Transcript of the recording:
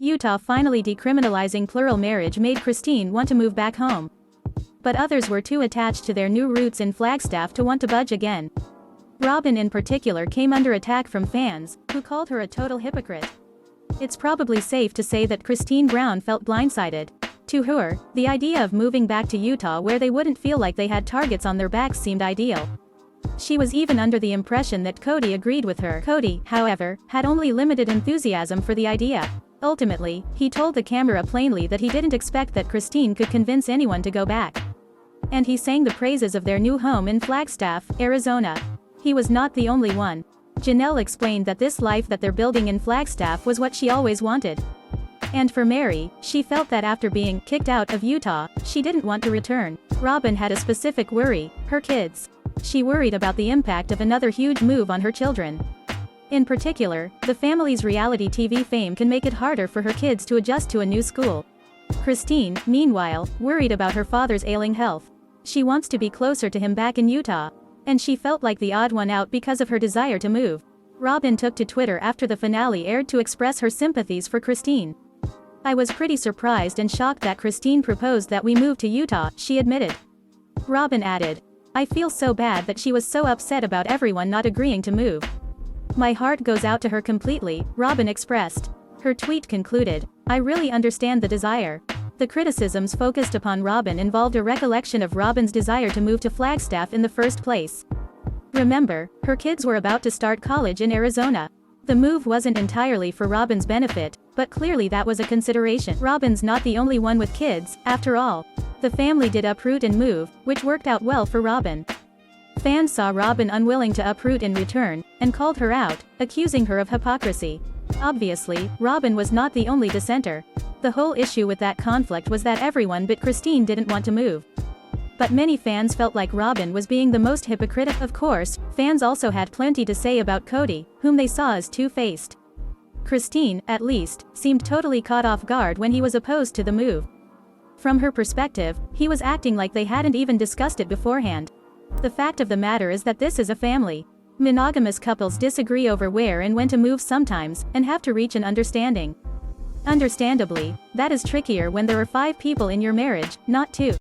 Utah finally decriminalizing plural marriage made Christine want to move back home. But others were too attached to their new roots in Flagstaff to want to budge again. Robyn in particular came under attack from fans, who called her a total hypocrite. It's probably safe to say that Christine Brown felt blindsided. To her, the idea of moving back to Utah where they wouldn't feel like they had targets on their backs seemed ideal. She was even under the impression that Kody agreed with her. Kody, however, had only limited enthusiasm for the idea. Ultimately, he told the camera plainly that he didn't expect that Christine could convince anyone to go back. And he sang the praises of their new home in Flagstaff, Arizona. He was not the only one. Janelle explained that this life that they're building in Flagstaff was what she always wanted. And for Meri, she felt that after being kicked out of Utah, she didn't want to return. Robyn had a specific worry: her kids. She worried about the impact of another huge move on her children. In particular, the family's reality TV fame can make it harder for her kids to adjust to a new school. Christine, meanwhile, worried about her father's ailing health. She wants to be closer to him back in Utah. And she felt like the odd one out because of her desire to move. Robyn took to Twitter after the finale aired to express her sympathies for Christine. "I was pretty surprised and shocked that Christine proposed that we move to Utah," she admitted. Robyn added, "I feel so bad that she was so upset about everyone not agreeing to move. My heart goes out to her completely," Robyn expressed. Her tweet concluded, "I really understand the desire." The criticisms focused upon Robyn involved a recollection of Robyn's desire to move to Flagstaff in the first place. Remember, her kids were about to start college in Arizona. The move wasn't entirely for Robyn's benefit, but clearly that was a consideration. Robyn's not the only one with kids, after all. The family did uproot and move, which worked out well for Robyn. Fans saw Robyn unwilling to uproot in return, and called her out, accusing her of hypocrisy. Obviously, Robyn was not the only dissenter. The whole issue with that conflict was that everyone but Christine didn't want to move. But many fans felt like Robyn was being the most hypocritical. Of course, fans also had plenty to say about Kody, whom they saw as two-faced. Christine, at least, seemed totally caught off guard when he was opposed to the move. From her perspective, he was acting like they hadn't even discussed it beforehand. The fact of the matter is that this is a family. Monogamous couples disagree over where and when to move sometimes, and have to reach an understanding. Understandably, that is trickier when there are 5 people in your marriage, not 2.